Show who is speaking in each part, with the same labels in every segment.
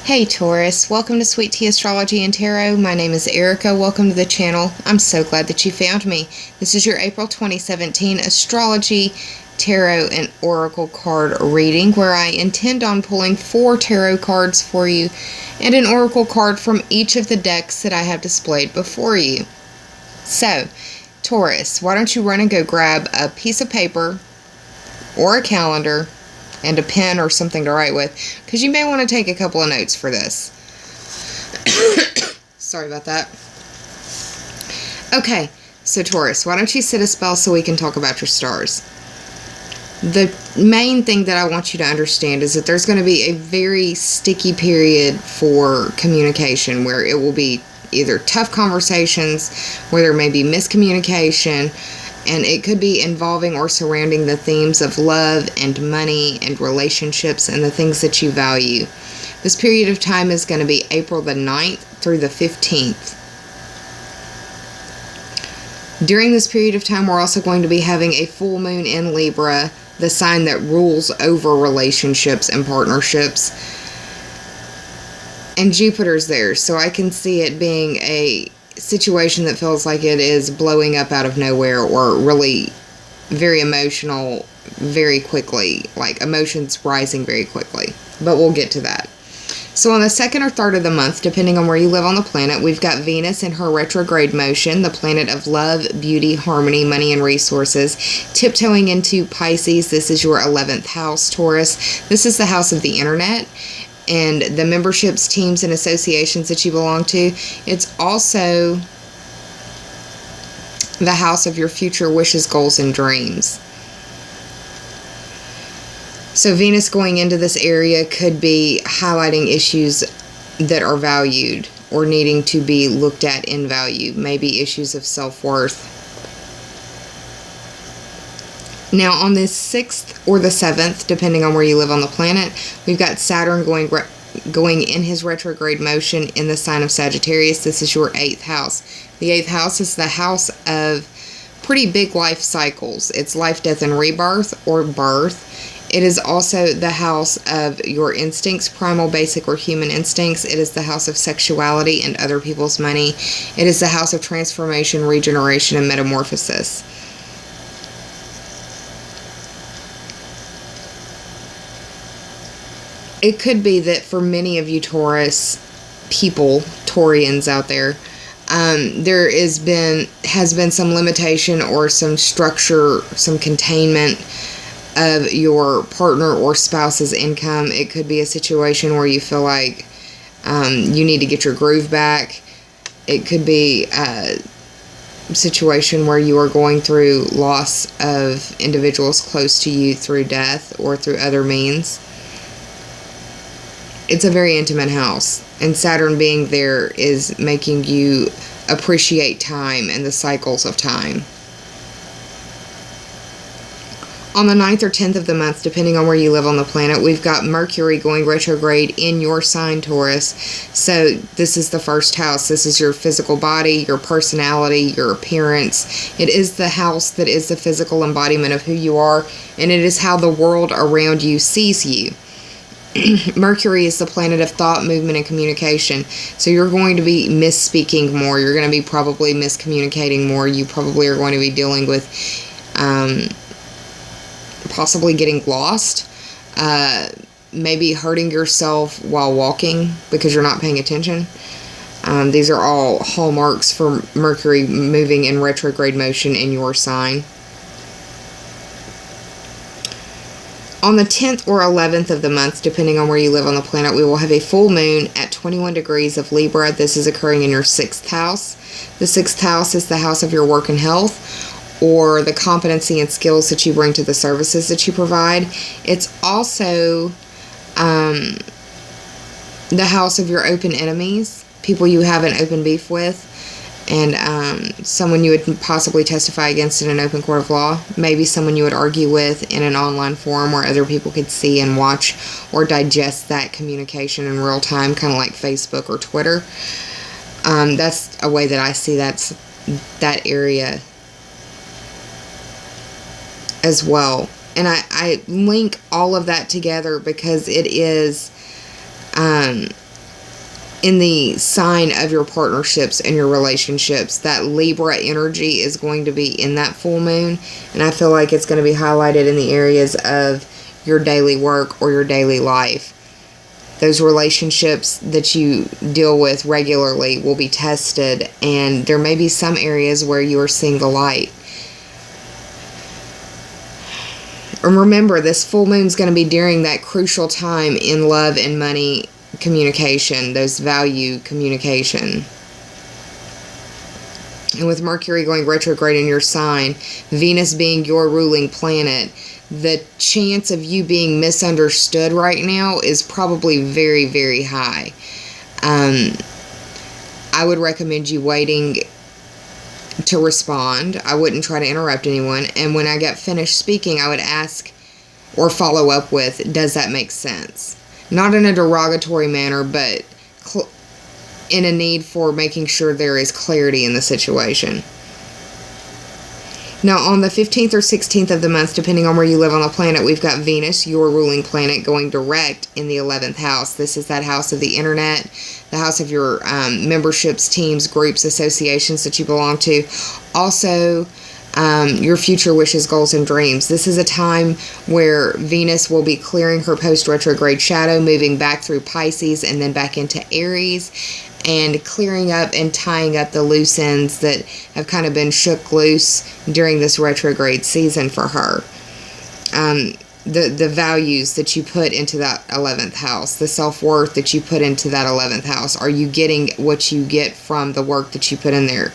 Speaker 1: Hey Taurus, welcome to Sweet Tea Astrology and Tarot. My name is Erica. Welcome to the channel. I'm so glad that you found me. This is your April 2017 Astrology, Tarot, and Oracle card reading where I intend on pulling 4 tarot cards for you and an Oracle card from each of the decks that I have displayed before you. So, Taurus, why don't you run and go grab a piece of paper or a calendar and a pen or something to write with, because you may want to take a couple of notes for this. Sorry about that. Okay, so Taurus, why don't you sit a spell so we can talk about your stars? The main thing that I want you to understand is that there's going to be a very sticky period for communication where it will be either tough conversations, where there may be miscommunication, and it could be involving or surrounding the themes of love and money and relationships and the things that you value. This period of time is going to be April the 9th through the 15th. During this period of time, we're also going to be having a full moon in Libra, the sign that rules over relationships and partnerships. And Jupiter's there, so I can see it being a situation that feels like it is blowing up out of nowhere or really very emotional very quickly, like emotions rising very quickly, but we'll get to that. So on the 2nd or 3rd of the month, depending on where you live on the planet, we've got Venus in her retrograde motion, the planet of love, beauty, harmony, money, and resources, tiptoeing into Pisces. This is your 11th house, Taurus. This is the house of the internet and the memberships, teams, and associations that you belong to. It's also the house of your future wishes, goals, and dreams. So Venus going into this area could be highlighting issues that are valued or needing to be looked at in value, maybe issues of self-worth. Now, on the 6th or the 7th, depending on where you live on the planet, we've got Saturn going in his retrograde motion in the sign of Sagittarius. This is your 8th house. The 8th house is the house of pretty big life cycles. It's life, death, and rebirth or birth. It is also the house of your instincts, primal, basic, or human instincts. It is the house of sexuality and other people's money. It is the house of transformation, regeneration, and metamorphosis. It could be that for many of you Taurus people, Taurians out there, there has been some limitation or some structure, some containment of your partner or spouse's income. It could be a situation where you feel like you need to get your groove back. It could be a situation where you are going through loss of individuals close to you through death or through other means. It's a very intimate house, and Saturn being there is making you appreciate time and the cycles of time. On the 9th or 10th of the month, depending on where you live on the planet, we've got Mercury going retrograde in your sign, Taurus. So this is the first house. This is your physical body, your personality, your appearance. It is the house that is the physical embodiment of who you are, and it is how the world around you sees you. Mercury is the planet of thought, movement, and communication. So you're going to be misspeaking more. You're going to be probably miscommunicating more. You probably are going to be dealing with possibly getting lost, maybe hurting yourself while walking because you're not paying attention. These are all hallmarks for Mercury moving in retrograde motion in your sign. On the 10th or 11th of the month, depending on where you live on the planet, we will have a full moon at 21 degrees of Libra. This is occurring in your 6th house. The 6th house is the house of your work and health, or the competency and skills that you bring to the services that you provide. It's also the house of your open enemies, people you have an open beef with, and someone you would possibly testify against in an open court of law. Maybe someone you would argue with in an online forum where other people could see and watch or digest that communication in real time, kind of like Facebook or Twitter. That's a way that I see that area as well. And I link all of that together because it is in the sign of your partnerships and your relationships. That Libra energy is going to be in that full moon, and I feel like it's going to be highlighted in the areas of your daily work or your daily life. Those relationships that you deal with regularly will be tested, and there may be some areas where you are seeing the light. And remember, this full moon is going to be during that crucial time in love and money communication, those value communication. And with Mercury going retrograde in your sign, Venus being your ruling planet, the chance of you being misunderstood right now is probably very, very high. I would recommend you waiting to respond. I wouldn't try to interrupt anyone. And when I get finished speaking, I would ask or follow up with, does that make sense? Not in a derogatory manner, but in a need for making sure there is clarity in the situation. Now, on the 15th or 16th of the month, depending on where you live on the planet, we've got Venus, your ruling planet, going direct in the 11th house. This is that house of the internet, the house of your memberships, teams, groups, associations that you belong to. Also, your future wishes, goals, and dreams. This is a time where Venus will be clearing her post-retrograde shadow, moving back through Pisces and then back into Aries, and clearing up and tying up the loose ends that have kind of been shook loose during this retrograde season for her. The values that you put into that 11th house, the self-worth that you put into that 11th house. Are you getting what you get from the work that you put in there?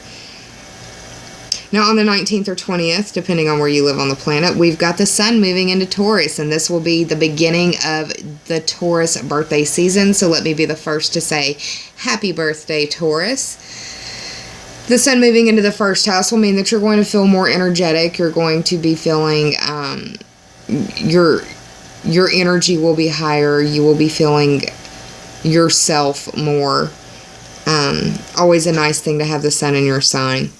Speaker 1: Now, on the 19th or 20th, depending on where you live on the planet, we've got the sun moving into Taurus, and this will be the beginning of the Taurus birthday season. So let me be the first to say, happy birthday, Taurus. The sun moving into the first house will mean that you're going to feel more energetic. You're going to be feeling, your energy will be higher. You will be feeling yourself more. Always a nice thing to have the sun in your sign.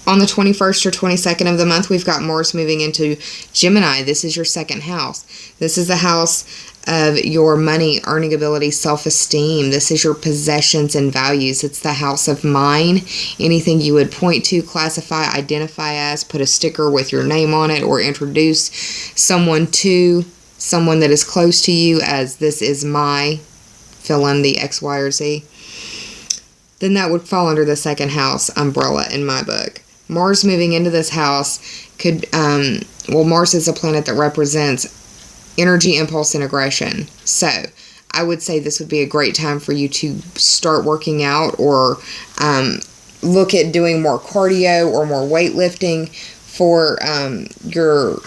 Speaker 1: On the 21st or 22nd of the month, we've got Mars moving into Gemini. This is your second house. This is the house of your money, earning ability, self-esteem. This is your possessions and values. It's the house of mine. Anything you would point to, classify, identify as, put a sticker with your name on it, or introduce someone to someone that is close to you as this is my, fill in the X, Y, or Z. Then that would fall under the second house umbrella in my book. Mars moving into this house could, Mars is a planet that represents energy, impulse, and aggression. So I would say this would be a great time for you to start working out, or look at doing more cardio or more weightlifting for your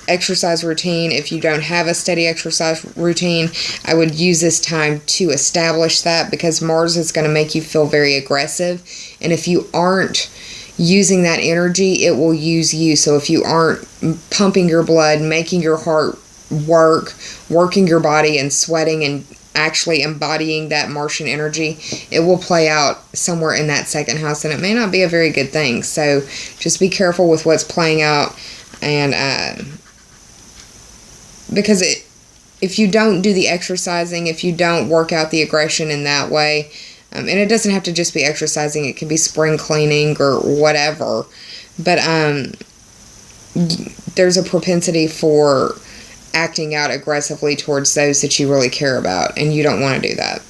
Speaker 1: exercise routine. If you don't have a steady exercise routine, I would use this time to establish that, because Mars is going to make you feel very aggressive, and if you aren't using that energy, it will use you. So if you aren't pumping your blood, making your heart work, working your body and sweating and actually embodying that Martian energy, it will play out somewhere in that second house, and it may not be a very good thing. So just be careful with what's playing out, and because if you don't do the exercising, if you don't work out the aggression in that way, and it doesn't have to just be exercising, it can be spring cleaning or whatever, but there's a propensity for acting out aggressively towards those that you really care about, and you don't want to do that.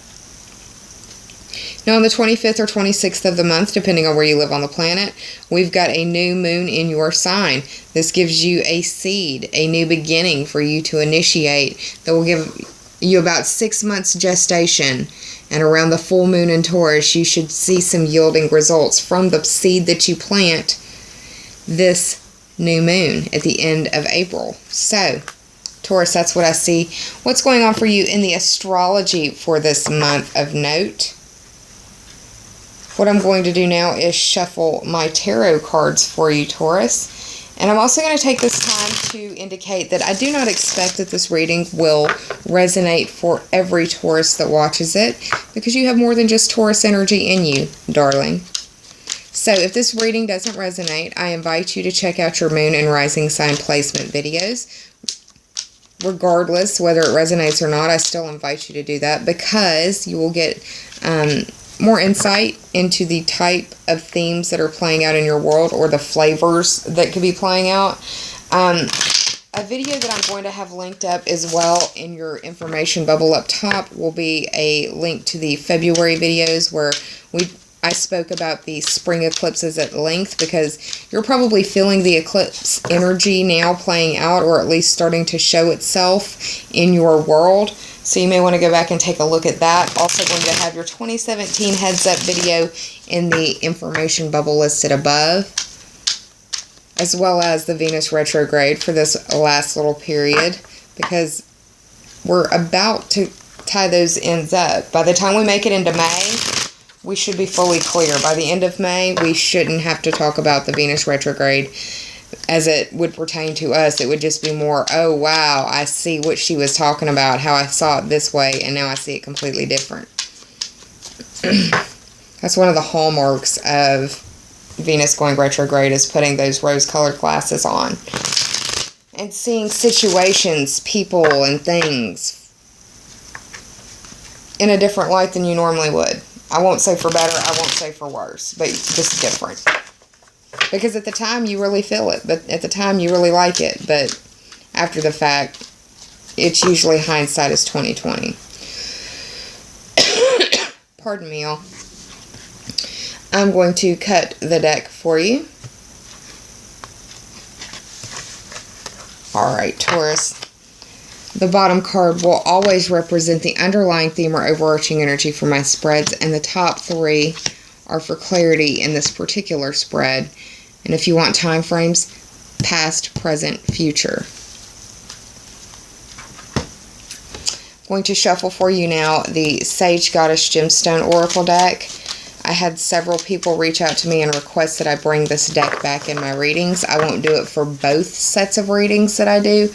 Speaker 1: Now, on the 25th or 26th of the month, depending on where you live on the planet, we've got a new moon in your sign. This gives you a seed, a new beginning for you to initiate that will give you about 6 months gestation. And around the full moon in Taurus, you should see some yielding results from the seed that you plant this new moon at the end of April. So, Taurus, that's what I see. What's going on for you in the astrology for this month of note? What I'm going to do now is shuffle my tarot cards for you, Taurus. And I'm also going to take this time to indicate that I do not expect that this reading will resonate for every Taurus that watches it, because you have more than just Taurus energy in you, darling. So if this reading doesn't resonate, I invite you to check out your moon and rising sign placement videos. regardless whether it resonates or not, I still invite you to do that, because you will get more insight into the type of themes that are playing out in your world, or the flavors that could be playing out. A video that I'm going to have linked up as well in your information bubble up top will be a link to the February videos where I spoke about the spring eclipses at length, because you're probably feeling the eclipse energy now playing out, or at least starting to show itself in your world. So you may want to go back and take a look at that. Also going to have your 2017 heads up video in the information bubble listed above, as well as the Venus retrograde for this last little period, because we're about to tie those ends up. By the time we make it into May, we should be fully clear. By the end of May, we shouldn't have to talk about the Venus retrograde as it would pertain to us. It would just be more, oh wow, I see what she was talking about, how I saw it this way, and now I see it completely different. That's one of the hallmarks of Venus going retrograde, is putting those rose-colored glasses on and seeing situations, people, and things in a different light than you normally would. I won't say for better, I won't say for worse, but just different. Because at the time you really feel it, but at the time you really like it, but after the fact, it's usually hindsight is 20/20. Pardon me, y'all. I'm going to cut the deck for you. Alright, Taurus. The bottom card will always represent the underlying theme or overarching energy for my spreads, and the top three are for clarity in this particular spread. And if you want time frames, past, present, future. I'm going to shuffle for you now the Sage Goddess Gemstone Oracle deck. I had several people reach out to me and request that I bring this deck back in my readings. I won't do it for both sets of readings that I do,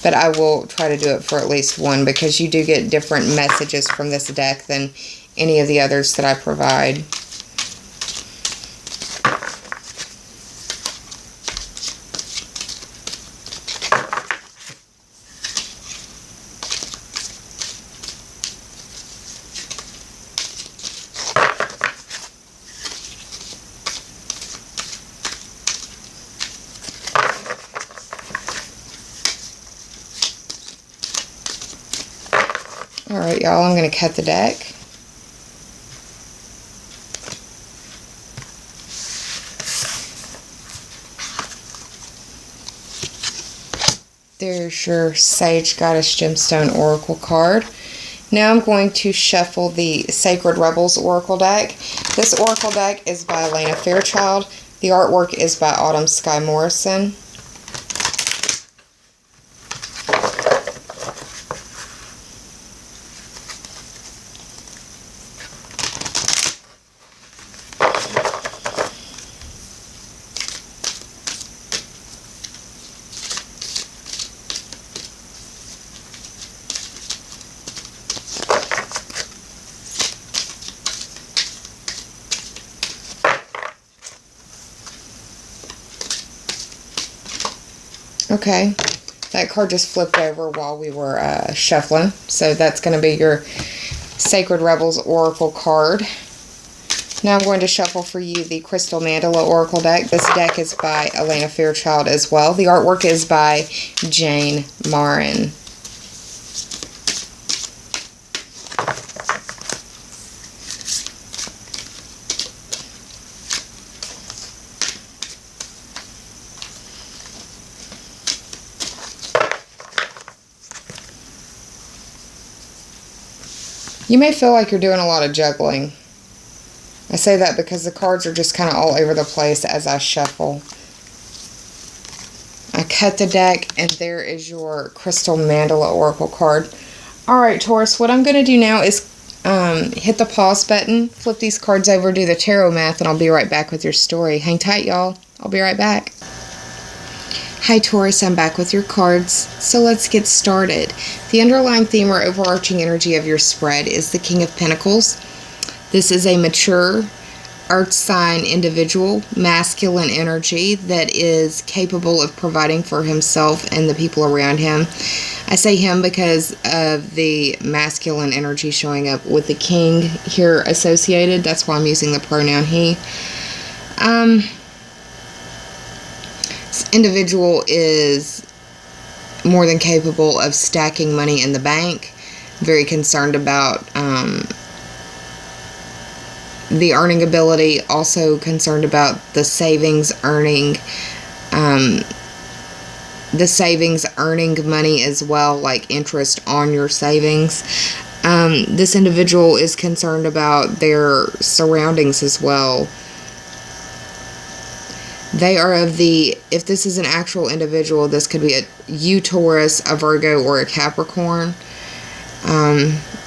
Speaker 1: but I will try to do it for at least one, because you do get different messages from this deck than any of the others that I provide. Alright, y'all, I'm going to cut the deck. There's your Sage Goddess Gemstone Oracle card. Now I'm going to shuffle the Sacred Rebels Oracle deck. This Oracle deck is by Elena Fairchild. The artwork is by Autumn Sky Morrison. Okay, that card just flipped over while we were shuffling, so that's going to be your Sacred Rebels Oracle card. Now I'm going to shuffle for you the Crystal Mandala Oracle deck. This deck is by Elena Fairchild as well. The artwork is by Jane Marin. You may feel like you're doing a lot of juggling. I say that because the cards are just kind of all over the place as I shuffle. I cut the deck, and there is your Crystal Mandala Oracle card. Alright, Taurus, what I'm going to do now is hit the pause button, flip these cards over, do the tarot math, and I'll be right back with your story. Hang tight, y'all. I'll be right back. Hi Taurus, I'm back with your cards, so let's get started. The underlying theme or overarching energy of your spread is the King of Pentacles. This is a mature earth sign individual, masculine energy that is capable of providing for himself and the people around him. I say him because of the masculine energy showing up with the king here associated. That's why I'm using the pronoun he. This individual is more than capable of stacking money in the bank. Very concerned about the earning ability. Also concerned about the savings earning money as well, like interest on your savings. This individual is concerned about their surroundings as well. They are of the, if this is an actual individual, this could be you Taurus, a Virgo, or a Capricorn.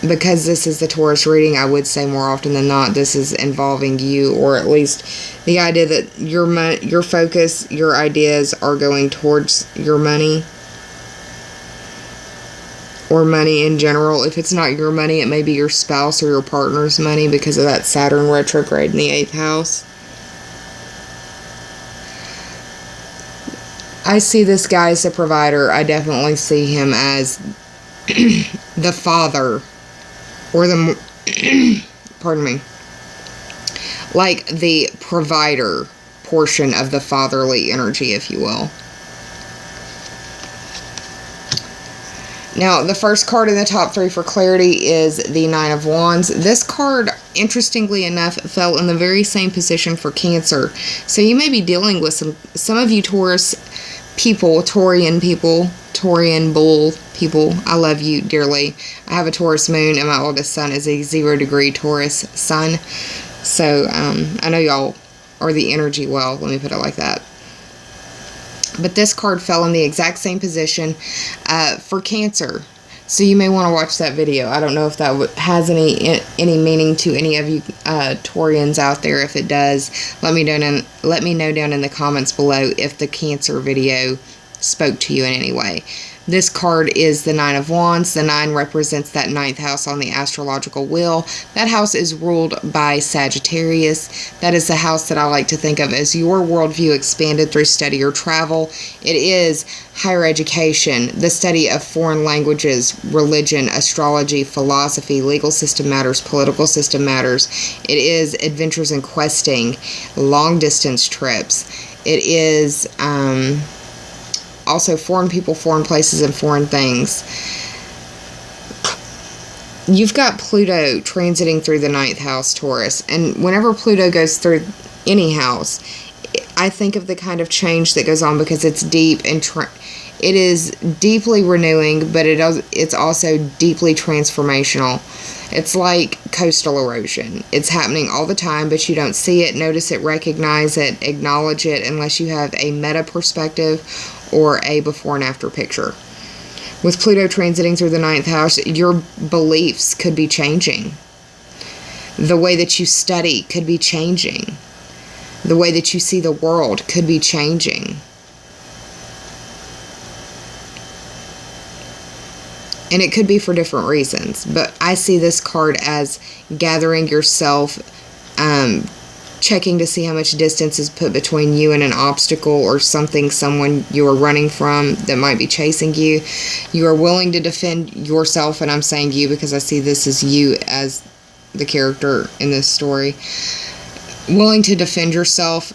Speaker 1: Because this is the Taurus reading, I would say more often than not, this is involving you, or at least the idea that your focus, your ideas are going towards your money, or money in general. If it's not your money, it may be your spouse or your partner's money because of that Saturn retrograde in the 8th house. I see this guy as a provider. I definitely see him as the father, or the, pardon me, like the provider portion of the fatherly energy, if you will. Now, the first card in the top 3 for clarity is the Nine of Wands. This card, interestingly enough, fell in the very same position for Cancer. So you may be dealing with some of you Taurus people, Taurian bull people. I love you dearly. I have a Taurus moon, and my oldest son is a 0-degree Taurus sun. So, I know y'all are the energy well, let me put it like that. But this card fell in the exact same position for Cancer. So you may want to watch that video. I don't know if that has any meaning to any of you Taurians out there. If it does, let me know down in the comments below if the Cancer video spoke to you in any way. This card is the Nine of Wands. The 9 represents that 9th house on the astrological wheel. That house is ruled by Sagittarius. That is the house that I like to think of as your worldview expanded through study or travel. It is higher education, the study of foreign languages, religion, astrology, philosophy, legal system matters, political system matters. It is adventures and questing, long distance trips. It is also foreign people, foreign places, and foreign things. You've got Pluto transiting through the 9th house, Taurus. And whenever Pluto goes through any house, I think of the kind of change that goes on because it's deep and it is deeply renewing, but it's also deeply transformational. It's like coastal erosion. It's happening all the time, but you don't see it, notice it, recognize it, acknowledge it, unless you have a meta perspective or a before and after picture. With Pluto transiting through the 9th house, your beliefs could be changing. The way that you study could be changing. The way that you see the world could be changing. And it could be for different reasons. But I see this card as gathering yourself, checking to see how much distance is put between you and an obstacle or someone you are running from that might be chasing you. You are willing to defend yourself, and I'm saying you because I see this as you as the character in this story. Willing to defend yourself.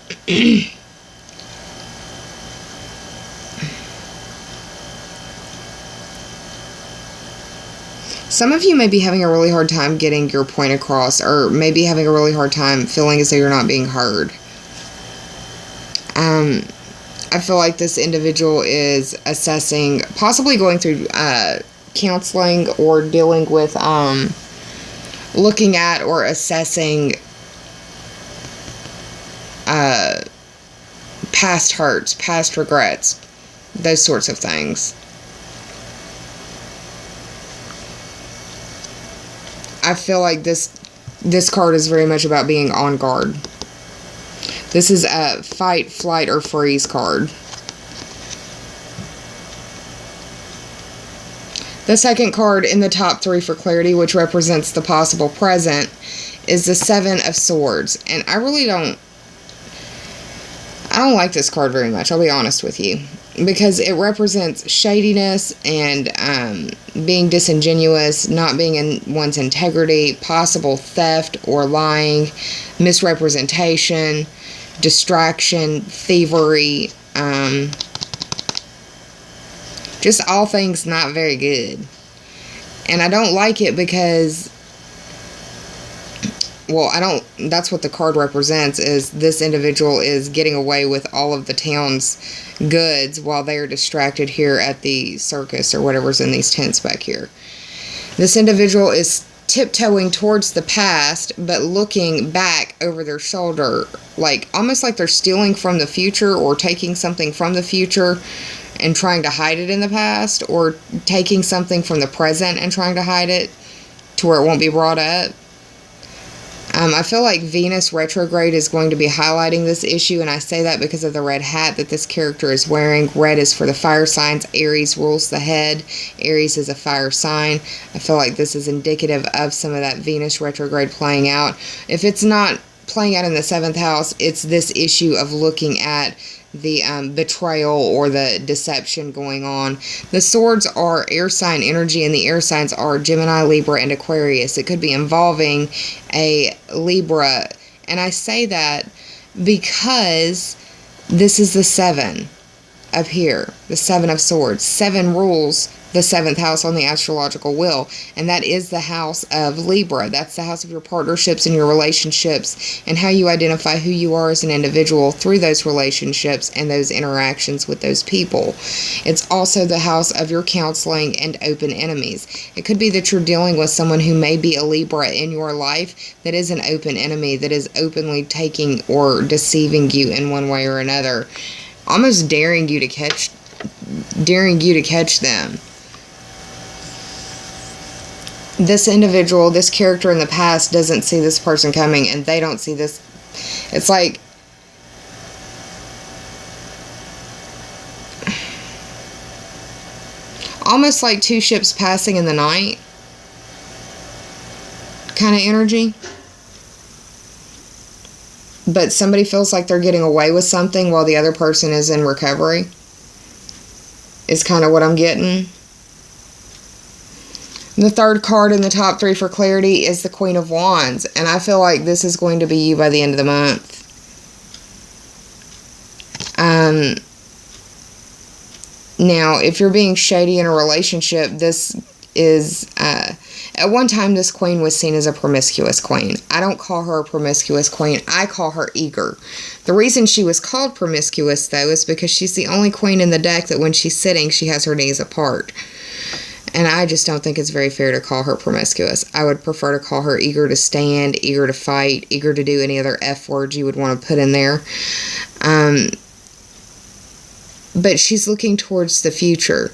Speaker 1: Some of you may be having a really hard time getting your point across, or maybe having a really hard time feeling as though you're not being heard. I feel like this individual is assessing, possibly going through counseling or dealing with looking at or assessing past hurts, past regrets, those sorts of things. I feel like this card is very much about being on guard. This is a fight, flight, or freeze card. The second card in the top 3 for clarity, which represents the possible present, is the Seven of Swords. And I don't like this card very much, I'll be honest with you. because it represents shadiness and being disingenuous, not being in one's integrity, possible theft or lying, misrepresentation, distraction, thievery, just all things not very good. And I don't like it because, well, that's what the card represents, is this individual is getting away with all of the town's goods while they are distracted here at the circus or whatever's in these tents back here. This individual is tiptoeing towards the past, but looking back over their shoulder, like almost like they're stealing from the future or taking something from the future and trying to hide it in the past, or taking something from the present and trying to hide it to where it won't be brought up. I feel like Venus retrograde is going to be highlighting this issue, and I say that because of the red hat that this character is wearing. Red is for the fire signs. Aries rules the head. Aries is a fire sign. I feel like this is indicative of some of that Venus retrograde playing out. If it's not playing out in the 7th house, it's this issue of looking at the betrayal or the deception going on. The swords are air sign energy, and the air signs are Gemini, Libra, and Aquarius. It could be involving a Libra, and I say that because this is the 7 up here, the 7 of swords. 7 rules the 7th house on the astrological wheel, and that is the house of Libra. That's the house of your partnerships and your relationships, and how you identify who you are as an individual through those relationships and those interactions with those people. It's also the house of your counseling and open enemies. It could be that you're dealing with someone who may be a Libra in your life that is an open enemy, that is openly taking or deceiving you in one way or another, almost daring you to catch them. This individual, this character in the past, doesn't see this person coming, and they don't see this. It's like almost like two ships passing in the night kind of energy. But somebody feels like they're getting away with something while the other person is in recovery, is kind of what I'm getting. The third card in the top 3 for clarity is the Queen of Wands, and I feel like this is going to be you by the end of the month. Now, if you're being shady in a relationship, this is, at one time this queen was seen as a promiscuous queen. I don't call her a promiscuous queen. I call her eager. The reason she was called promiscuous, though, is because she's the only queen in the deck that when she's sitting, she has her knees apart. And I just don't think it's very fair to call her promiscuous. I would prefer to call her eager to stand, eager to fight, eager to do any other F words you would want to put in there. But she's looking towards the future.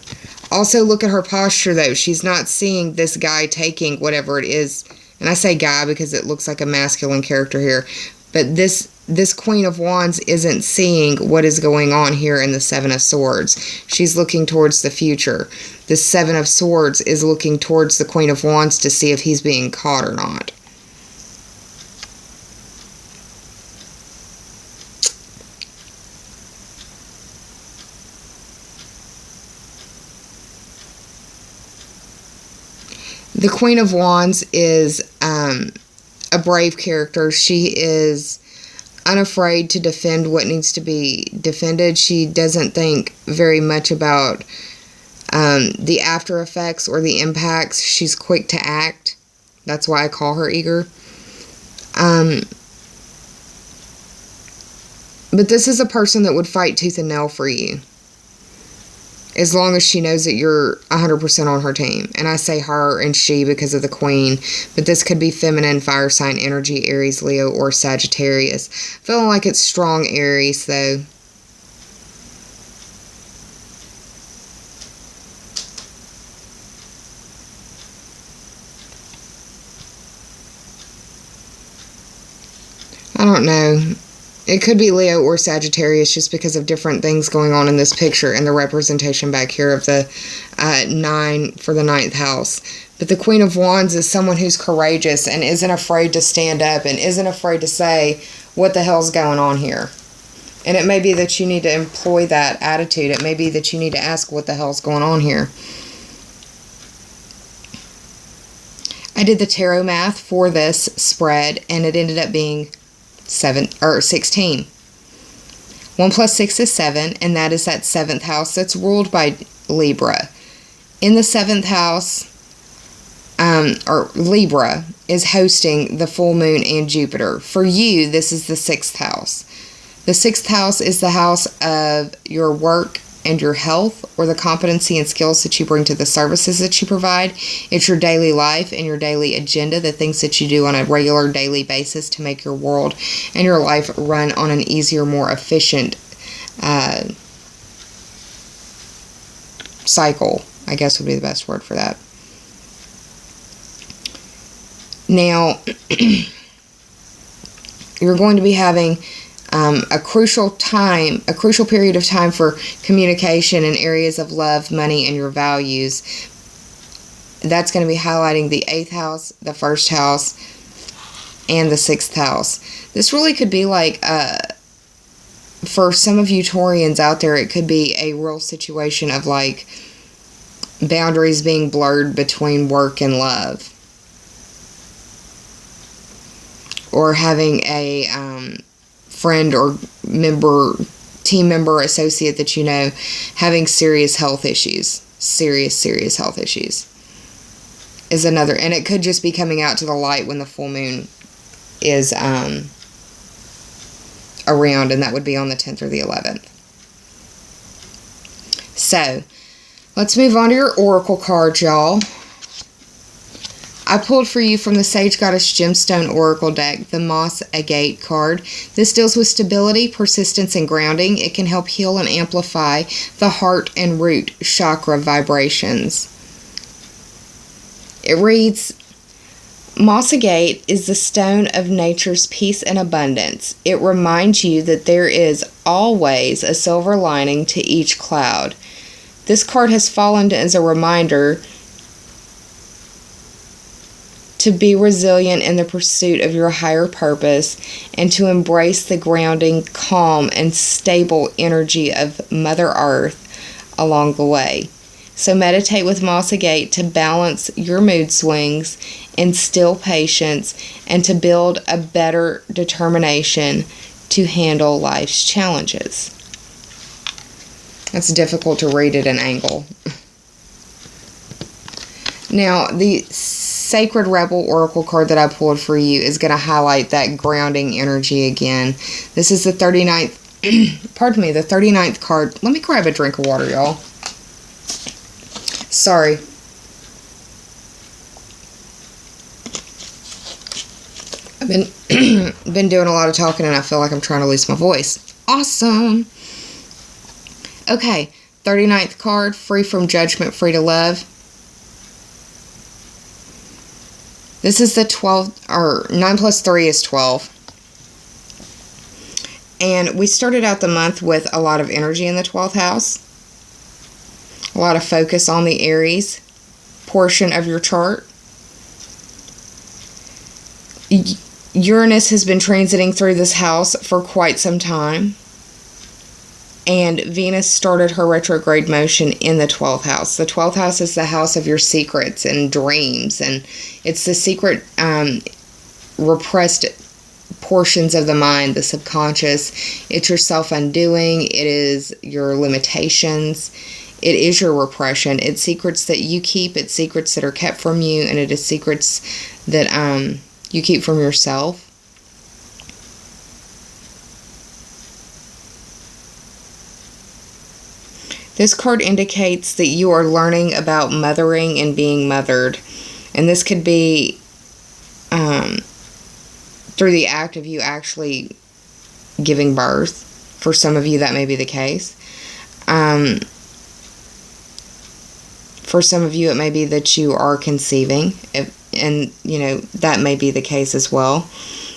Speaker 1: Also, look at her posture, though. She's not seeing this guy taking whatever it is. And I say guy because it looks like a masculine character here. But this Queen of Wands isn't seeing what is going on here in the 7 of Swords. She's looking towards the future. The 7 of Swords is looking towards the Queen of Wands to see if he's being caught or not. The Queen of Wands is a brave character. She is unafraid to defend what needs to be defended. She doesn't think very much about the after effects or the impacts. She's quick to act. That's why I call her eager. But this is a person that would fight tooth and nail for you, as long as she knows that you're 100% on her team. And I say her and she because of the queen. But this could be feminine fire sign energy, Aries, Leo, or Sagittarius. Feeling like it's strong Aries, though. I don't know. It could be Leo or Sagittarius just because of different things going on in this picture and the representation back here of the 9 for the 9th house. But the Queen of Wands is someone who's courageous and isn't afraid to stand up and isn't afraid to say what the hell's going on here. And it may be that you need to employ that attitude. It may be that you need to ask what the hell's going on here. I did the tarot math for this spread, and it ended up being 16. 1 plus 6 is 7, and that is that 7th house that's ruled by Libra. In the 7th house, or Libra, is hosting the full moon and Jupiter. For you, this is the 6th house. The 6th house is the house of your work and your health, or the competency and skills that you bring to the services that you provide. It's your daily life and your daily agenda, the things that you do on a regular daily basis to make your world and your life run on an easier, more efficient cycle, I guess would be the best word for that. Now, you're going to be having a crucial period of time for communication in areas of love, money, and your values. That's going to be highlighting the 8th house, the 1st house, and the 6th house. This really could be like, for some of you Taurians out there, it could be a real situation of like boundaries being blurred between work and love. Or having a friend or team member, associate that you know having serious health issues. Serious health issues is another. And it could just be coming out to the light when the full moon is around, and that would be on the 10th or the 11th. So, let's move on to your oracle cards, y'all. I pulled for you from the Sage Goddess Gemstone Oracle deck the Moss Agate card. This deals with stability, persistence, and grounding. It can help heal and amplify the heart and root chakra vibrations. It reads, Moss Agate is the stone of nature's peace and abundance. It reminds you that there is always a silver lining to each cloud. This card has fallen as a reminder to be resilient in the pursuit of your higher purpose and to embrace the grounding, calm, and stable energy of Mother Earth along the way. So meditate with Moss Agate to balance your mood swings, instill patience, and to build a better determination to handle life's challenges. It's difficult to read at an angle. Now, the Sacred Rebel Oracle card that I pulled for you is going to highlight that grounding energy again. This is the 39th, pardon me, the 39th card. Let me grab a drink of water, y'all. Sorry. I've been doing a lot of talking, and I feel like I'm trying to lose my voice. Awesome. Okay, 39th card, free from judgment, free to love. This is the 12, or 9 plus 3 is 12. And we started out the month with a lot of energy in the 12th house. A lot of focus on the Aries portion of your chart. Uranus has been transiting through this house for quite some time. And Venus started her retrograde motion in the 12th house. The 12th house is the house of your secrets and dreams. And it's the secret, repressed portions of the mind, the subconscious. It's your self-undoing. It is your limitations. It is your repression. It's secrets that you keep. It's secrets that are kept from you. And it is secrets that you keep from yourself. This card indicates that you are learning about mothering and being mothered. And this could be through the act of you actually giving birth. For some of you, that may be the case. For some of you, it may be that you are conceiving. And, you know, that may be the case as well.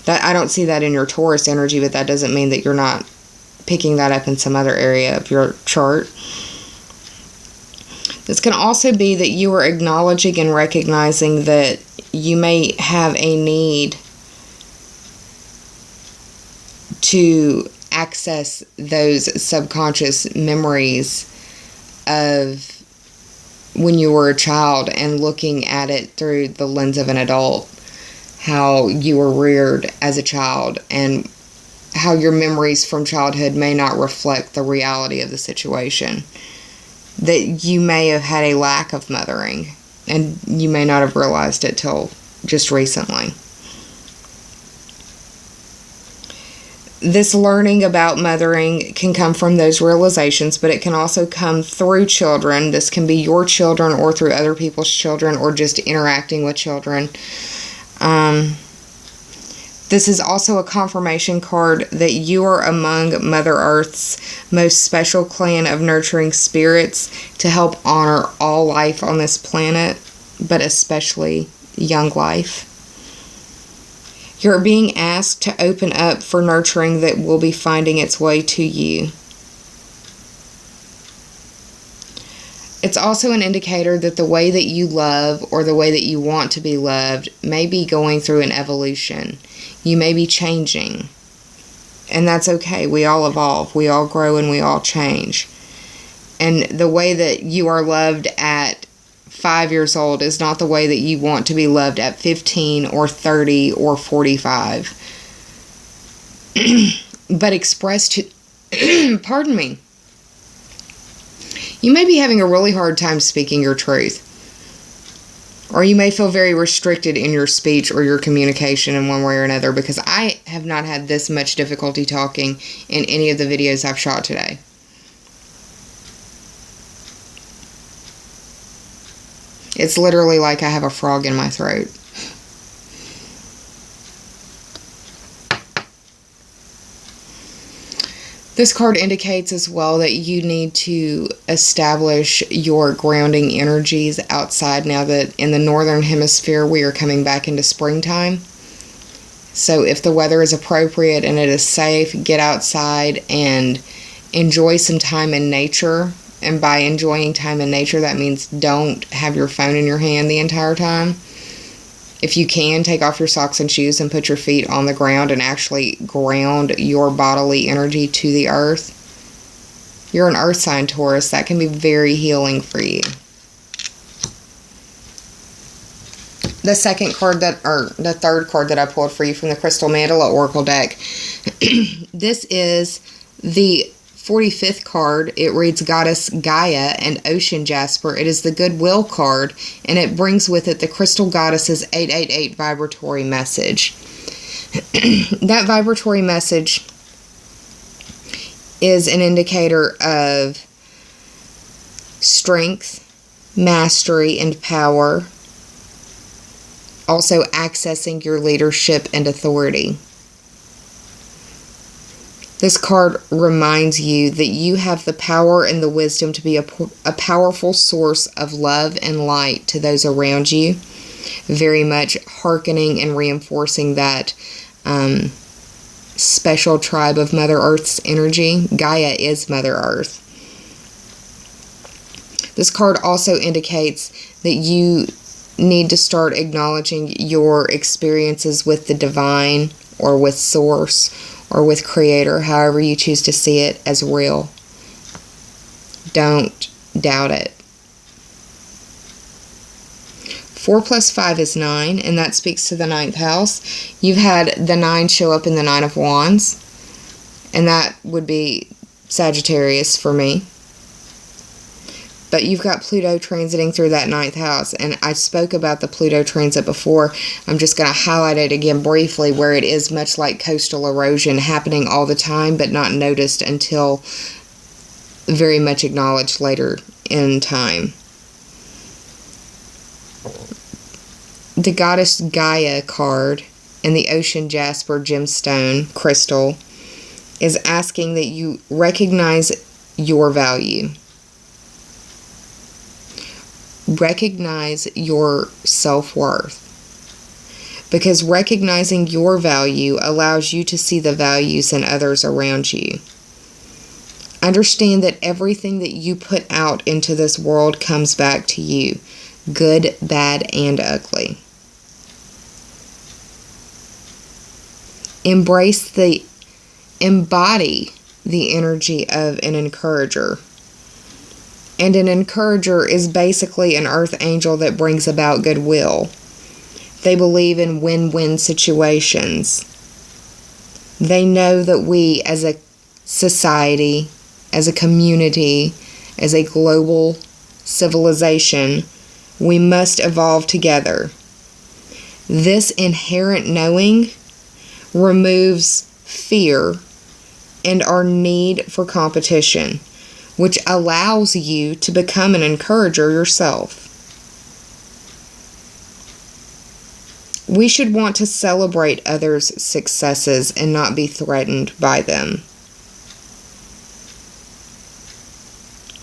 Speaker 1: That I don't see that in your Taurus energy, but that doesn't mean that you're not picking that up in some other area of your chart. This can also be that you are acknowledging and recognizing that you may have a need to access those subconscious memories of when you were a child and looking at it through the lens of an adult, how you were reared as a child and how your memories from childhood may not reflect the reality of the situation. That you may have had a lack of mothering and you may not have realized it till just recently. This learning about mothering can come from those realizations, but it can also come through children. This can be your children or through other people's children or just interacting with children. This is also a confirmation card that you are among Mother Earth's most special clan of nurturing spirits to help honor all life on this planet, but especially young life. You're being asked to open up for nurturing that will be finding its way to you. It's also an indicator that the way that you love or the way that you want to be loved may be going through an evolution. You may be changing. And that's okay. We all evolve. We all grow and we all change. And the way that you are loved at 5 years old is not the way that you want to be loved at 15 or 30 or 45. But expressed to, pardon me, you may be having a really hard time speaking your truth. Or you may feel very restricted in your speech or your communication in one way or another, because I have not had this much difficulty talking in any of the videos I've shot today. It's literally like I have a frog in my throat. This card indicates as well that you need to establish your grounding energies outside now that in the northern hemisphere we are coming back into springtime. So if the weather is appropriate and it is safe, get outside and enjoy some time in nature. And by enjoying time in nature, that means don't have your phone in your hand the entire time. If you can, take off your socks and shoes and put your feet on the ground and actually ground your bodily energy to the earth. You're an earth sign, Taurus. That can be very healing for you. The third card that I pulled for you from the Crystal Mandala Oracle deck. This is the 45th card. It reads Goddess Gaia and Ocean Jasper. It is the Goodwill card, and it brings with it the Crystal Goddess's 888 vibratory message. That vibratory message is an indicator of strength, mastery, and power. Also accessing your leadership and authority. This card reminds you that you have the power and the wisdom to be a powerful source of love and light to those around you. Very much hearkening and reinforcing that special tribe of Mother Earth's energy. Gaia is Mother Earth. This card also indicates that you need to start acknowledging your experiences with the divine or with Source or with Creator, however you choose to see it, as real. Don't doubt it. 4 plus 5 is 9, and that speaks to the 9th house. You've had the 9 show up in the 9 of Wands, and that would be Sagittarius for me. But you've got Pluto transiting through that 9th house, and I spoke about the Pluto transit before. I'm just going to highlight it again briefly, where it is much like coastal erosion, happening all the time, but not noticed until very much acknowledged later in time. The Goddess Gaia card and the Ocean Jasper gemstone crystal is asking that you recognize your value. Recognize your self-worth. Because recognizing your value allows you to see the values in others around you. Understand that everything that you put out into this world comes back to you. Good, bad, and ugly. Embrace the embody the energy of an encourager. And an encourager is basically an earth angel that brings about goodwill. They believe in win-win situations. They know that we as a society, as a community, as a global civilization, we must evolve together. This inherent knowing removes fear and our need for competition, which allows you to become an encourager yourself. We should want to celebrate others' successes and not be threatened by them.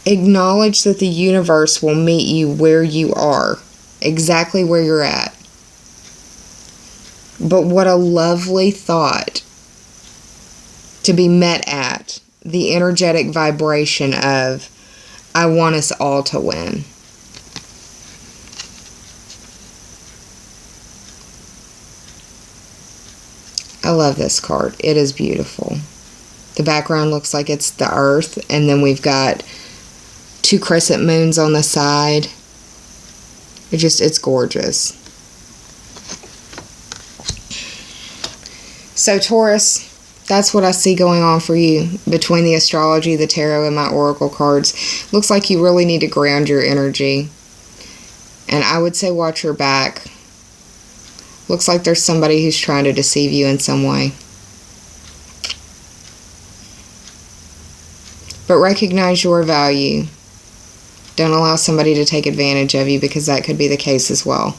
Speaker 1: Acknowledge that the universe will meet you where you are, exactly where you're at. But what a lovely thought to be met at, the energetic vibration of, I want us all to win. I love this card. It is beautiful. The background looks like it's the earth, and then we've got 2 crescent moons on the side. It's gorgeous. So Taurus, that's what I see going on for you between the astrology, the tarot, and my oracle cards. Looks like you really need to ground your energy. And I would say watch your back. Looks like there's somebody who's trying to deceive you in some way. But recognize your value. Don't allow somebody to take advantage of you, because that could be the case as well.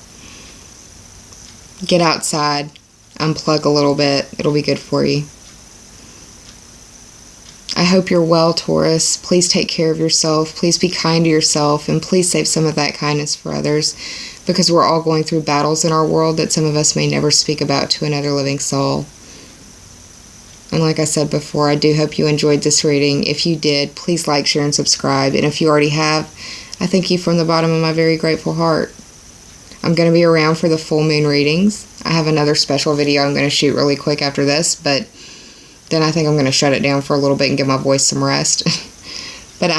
Speaker 1: Get outside. Unplug a little bit. It'll be good for you. I hope you're well, Taurus. Please take care of yourself. Please be kind to yourself. And please save some of that kindness for others, because we're all going through battles in our world that some of us may never speak about to another living soul. And like I said before, I do hope you enjoyed this reading. If you did, please like, share, and subscribe. And if you already have, I thank you from the bottom of my very grateful heart. I'm going to be around for the full moon readings. I have another special video I'm going to shoot really quick after this, but then I think I'm going to shut it down for a little bit and give my voice some rest. But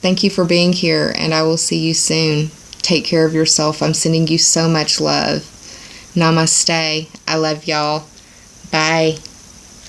Speaker 1: thank you for being here, and I will see you soon. Take care of yourself. I'm sending you so much love. Namaste. I love y'all. Bye.